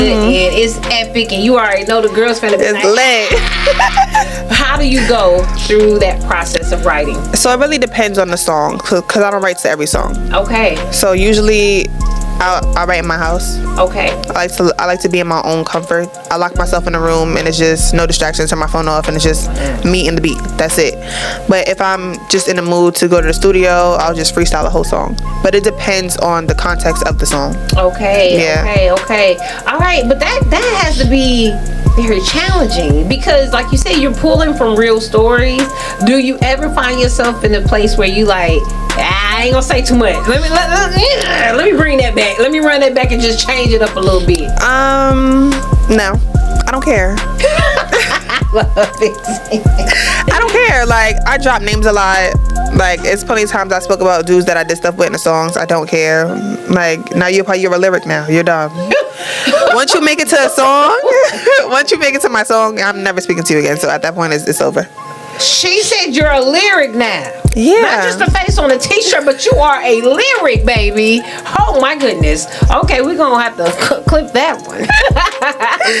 and it's epic, and you already know the girls finna be It's like, lit. how do you go through that process of writing? So it really depends on the song, because I don't write to every song. Okay. So usually I write in my house. Okay. I like to be in my own comfort. I lock myself in a room and it's just no distractions, turn my phone off, and it's just me and the beat. That's it. But if I'm just in the mood to go to the studio, I'll just freestyle the whole song. But it depends on the context of the song. Okay. Yeah. Okay. All right, but that has to be very challenging because, like you say, you're pulling from real stories. Do you ever find yourself in a place where you like, I ain't gonna say too much. Let me bring that back. Let me run that back and just change it up a little bit. No, I don't care. I don't care. Like, I drop names a lot. Like, it's plenty of times I spoke about dudes that I did stuff with in the songs. I don't care. Like, now you're a lyric now. You're done. Once you make it to a song, once you make it to my song, I'm never speaking to you again. So at that point, it's over. She said you're a lyric now. Yeah. Not just a face on a t-shirt, but you are a lyric, baby. Oh my goodness. Okay, we're gonna have to clip that one.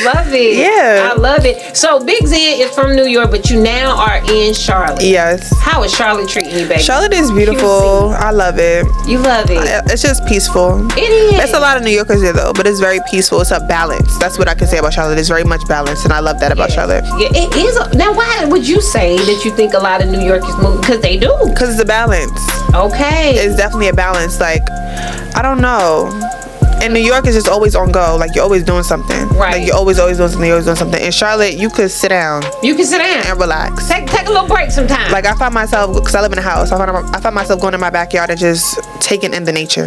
Love it. Yeah. I love it. So Big Zen is from New York, but you now are in Charlotte. Yes. How is Charlotte treating you, baby? Charlotte is beautiful. I love it. You love it. It's just peaceful. It is. There's a lot of New Yorkers there though, but it's very peaceful. It's a balance. That's what I can say about Charlotte. It's very much balanced, and I love that about Charlotte. Yeah, it is. Now, why would you say that you think a lot of New Yorkers move? Because they do. Because it's a balance. Okay. It's definitely a balance. Like, I don't know. In New York, it's just always on go. Like, you're always doing something. Right. Like, you're always doing something. You're always doing something. In Charlotte, you could sit down. You can sit down and relax. Take a little break sometimes. Like, I find myself, because I live in a house, I find myself going in my backyard and just taking in the nature.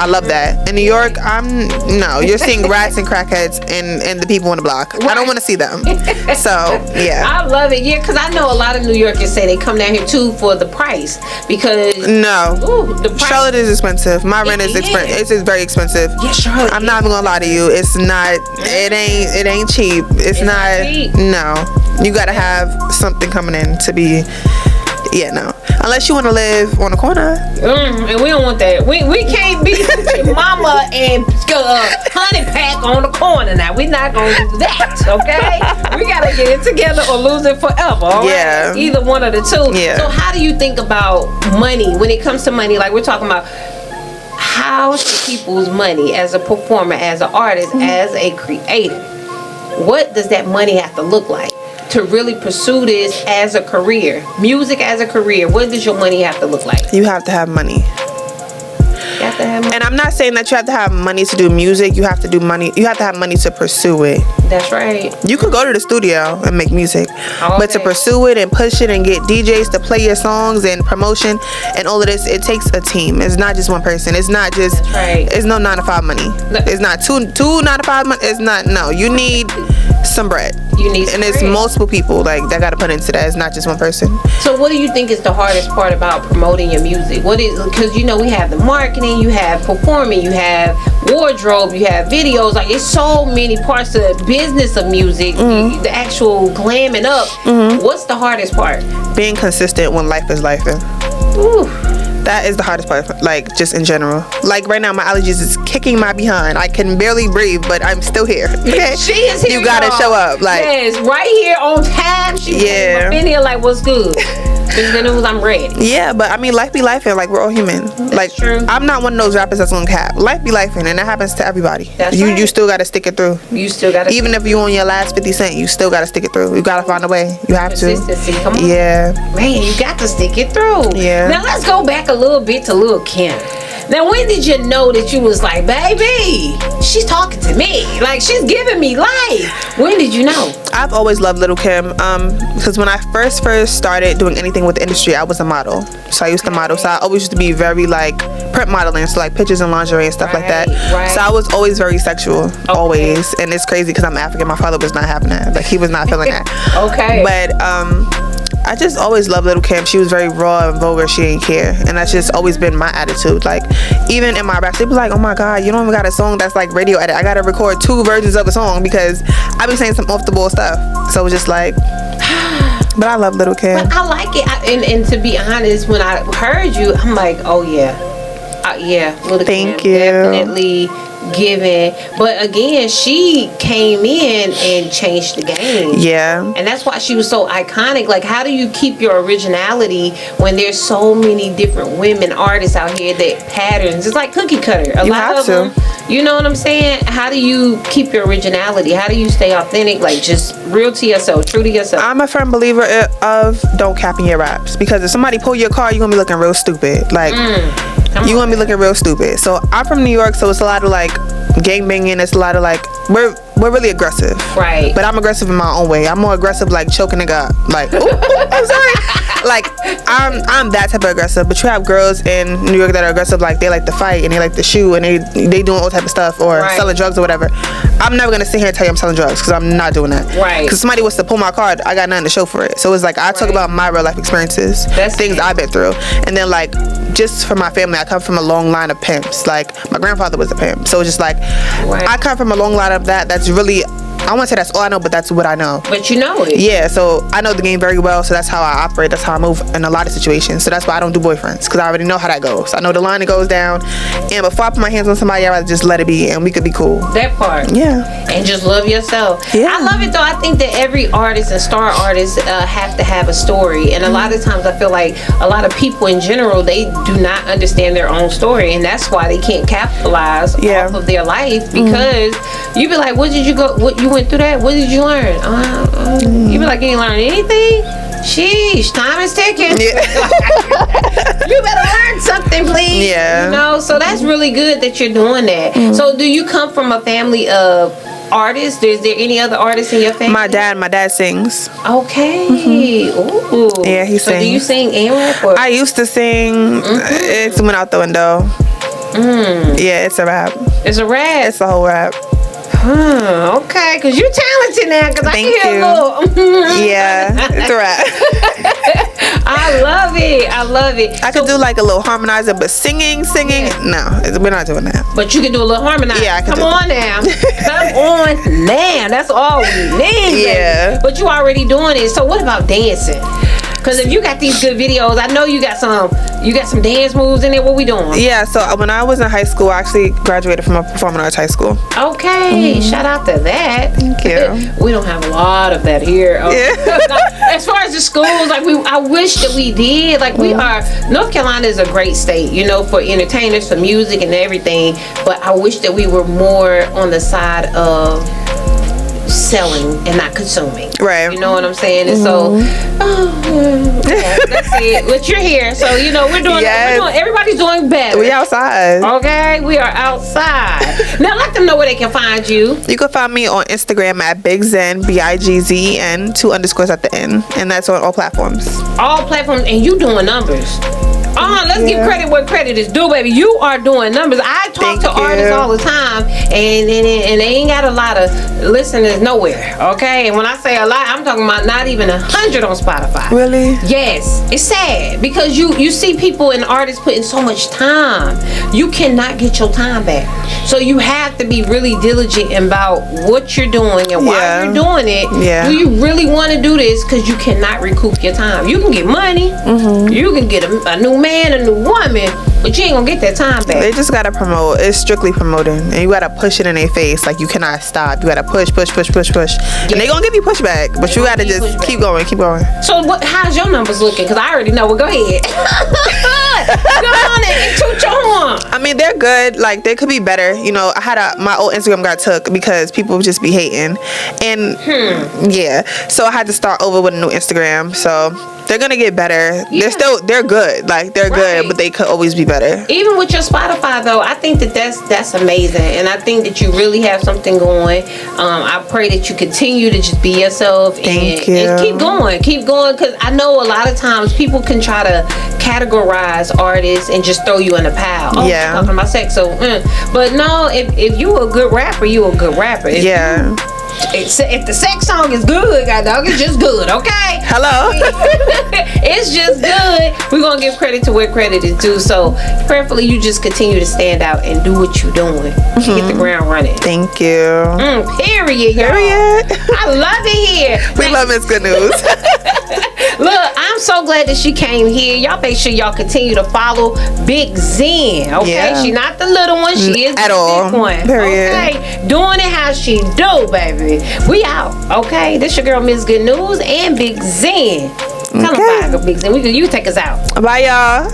I love that. In New York, you're seeing rats and crackheads and the people on the block. Right. I don't want to see them. So, yeah. I love it. Yeah, because I know a lot of New Yorkers say they come down here too for the price. Because the price. Charlotte is expensive. My rent is expensive. It's very expensive. Yeah, Charlotte. I'm not even gonna lie to you. It's not. It ain't cheap. It's not cheap. No, you gotta have something coming in to be. Yeah, no. Unless you want to live on the corner. And we don't want that. We can't be your mama and honey pack on the corner now. We're not going to do that, okay? We got to get it together or lose it forever, all right? Yeah. Either one of the two. Yeah. So how do you think about money? When it comes to money, like we're talking about, how should people's money as a performer, as an artist, as a creator, what does that money have to look like to really pursue this as a career? Music as a career, what does your money have to look like? You have to have money. You have to have money. And I'm not saying that you have to have money to do music. You have to do money. You have to have money to pursue it. That's right. You could go to the studio and make music, but to pursue it and push it and get DJs to play your songs and promotion and all of this, it takes a team. It's not just one person. It's not just. That's right. It's no 9-to-5 money. It's not two 9-to-5 money. It's not. No, you need some bread. You need some and it's bread. multiple people like that got to put into that. It's not just one person. So what do you think is the hardest part about promoting your music? What is, because we have the marketing, you have performing, you have wardrobe, you have videos. Like, it's so many parts of the business of music. The actual glamming up. What's the hardest part? Being consistent when life is lifing. Ooh. That is the hardest part, like, just in general. Like, right now, my allergies is kicking my behind. I can barely breathe, but I'm still here. Okay? She is here, you gotta show up. Like, yes, right here on time. She came up in here like, what's good? It's the news, I'm ready. Yeah, but I mean, life be life, and like, we're all human. Like, true. I'm not one of those rappers that's gonna cap. Life be life, and that happens to everybody. That's you right. You still gotta stick it through. You still gotta. Even if you on your last 50 cent, you still gotta stick it through. You gotta find a way. You have to. Consistency. Come on. Yeah. Man, you got to stick it through. Yeah. Now let's go back a little bit to Lil' Kim. Now, when did you know that you was like, baby, she's talking to me, like she's giving me life? When did you know? I've always loved Lil' Kim, because when I first started doing anything with the industry, I was a model. So I used to model. So I always used to be very like print modeling, so like pictures and lingerie and stuff like that. Right. So I was always very sexual, always. And it's crazy because I'm African. My father was not having that. Like, he was not feeling that. Okay. But I just always loved Lil' Kim. She was very raw and vulgar. She didn't care. And that's just always been my attitude. Like, even in my raps, they be like, oh my God, you don't even got a song that's like radio edit. I got to record 2 versions of a song because I be saying some off the ball stuff. So it's just like, but I love Lil' Kim. But I like it. And to be honest, when I heard you, I'm like, oh yeah. Yeah, Lil' Kim. Thank you. Definitely giving. But again, she came in and changed the game. Yeah. And that's why she was so iconic. Like, how do you keep your originality when there's so many different women artists out here that patterns? It's like cookie cutter. A You lot have of to. them. You know what I'm saying? How do you keep your originality? How do you stay authentic? Like, just real to yourself, true to yourself. I'm a firm believer of don't cap in your raps, because if somebody pull your car, you're gonna be looking real stupid. Like, you're gonna be looking real stupid. So I'm from New York, so it's a lot of like gang banging. It's a lot of like we're really aggressive, Right. But I'm aggressive in my own way. I'm more aggressive, like choking a nigga up. Like, ooh, I'm sorry. Like, I'm that type of aggressive. But you have girls in New York that are aggressive, like they like to fight and they like to shoot and they doing all type of stuff, or Right. selling drugs or whatever. I'm never gonna sit here and tell you I'm selling drugs, because I'm not doing that. Right. Because somebody wants to pull my card, I got nothing to show for it. So it's like I talk Right. about my real life experiences, That's things it. I've been through, and then like just for my family, I come from a long line of pimps. Like my grandfather was a pimp, so it's just like Right. I come from a long line of that. That's really, I won't say that's all I know, but that's what I know. But you know it. Yeah, so I know the game very well, so that's how I operate, that's how I move in a lot of situations. So that's why I don't do boyfriends, because I already know how that goes. I know the line that goes down, and before I put my hands on somebody, I'd rather just let it be and we could be cool. That part. Yeah. And just love yourself. Yeah. I love it though. I think that every artist and star artist have to have a story. And a lot of times I feel like a lot of people in general, they do not understand their own story. And that's why they can't capitalize Yeah. off of their life, because you be like, what did you go, what you went through that? What did you learn? You be like, you ain't learn anything? Sheesh, time is ticking. Yeah. You better learn something, please. Yeah. You know, so that's really good that you're doing that. So do you come from a family of artists? Is there any other artists in your family? My dad sings. Okay. Ooh. Yeah, he So do you sings. sing and rap? Or? I used to sing. It's went out the window. Yeah, it's a rap. It's a rap. It's a whole rap. Okay, because you're talented now. Because I Thank can hear you. a little. Yeah, it's a rap. I love it. I love it. I could do like a little harmonizer, but singing, Yeah. no, we're not doing that. But you can do a little harmonize. Yeah, I can Come do on now. Come on now. That's all we need. Yeah. Baby. But you already doing it. So what about dancing? Because if you got these good videos, I know you got some dance moves in there. What we doing? Yeah, so when I was in high school, I actually graduated from a performing arts high school. Okay, shout out to that. Thank you. We don't have a lot of that here. Yeah. As far as the schools, like I wish that we did. Like we are. North Carolina is a great state, you know, for entertainers, for music and everything. But I wish that we were more on the side of selling and not consuming. Right. You know what I'm saying? And so, yeah, that's it. But you're here, so you know we're doing. Yes. Everybody's doing better. We outside. Okay, we are outside. Now let them know where they can find you. You can find me on Instagram at Big Zen, BIGZEN, 2 underscores at the end, and that's on all platforms. All platforms, and you doing numbers. Let's give credit where credit is due, baby. You are doing numbers. I talk Thank to you. artists all the time, and they ain't got a lot of listeners nowhere. Okay, and when I say a lot, I'm talking about not even 100 on Spotify. Really? Yes, it's sad because you see people and artists putting so much time. You cannot get your time back. So you have to be really diligent about what you're doing and why Yeah. you're doing it. Yeah. Do you really want to do this? Because you cannot recoup your time. You can get money. You can get a new man, a new woman, but you ain't gonna get that time back. They just gotta promote. It's strictly promoting, and you gotta push it in their face. Like you cannot stop. You gotta push, and they gonna give you pushback, but you gotta gonna give you just pushback. keep going. So how's your numbers looking? Because I already know. Well, go ahead. Go on and toot your horn. I mean, they're good. Like they could be better. You know, I had my old Instagram got took because people would just be hating, and yeah, so I had to start over with a new Instagram. So they're gonna get better. Yeah. They're good. Like they're Right. good, but they could always be better. Even with your Spotify though, I think that's amazing, and I think that you really have something going. I pray that you continue to just be yourself Thank and you. keep going, because I know a lot of times people can try to categorize artists and just throw you in a pile. Oh, Yeah. talking about sex, so but no, if you a good rapper, you a good rapper. If Yeah. if the sex song is good, god dog, it's just good, okay? Hello. It's just good. We're gonna give credit to where credit is due. So prayerfully you just continue to stand out and do what you're doing. Hit the ground running. Thank you. Period, y'all. Period. I love it here. We love It's Good News. Look, I'm so glad that she came here. Y'all make sure y'all continue to follow Big Zen. Okay, Yeah. she not the little one. She is At the all. big one. Period. Okay, doing it how she do, baby. We out. Okay, this your girl Miss Good News and Big Zen. Tell them Okay. bye, Big Zen. You take us out. Bye, y'all.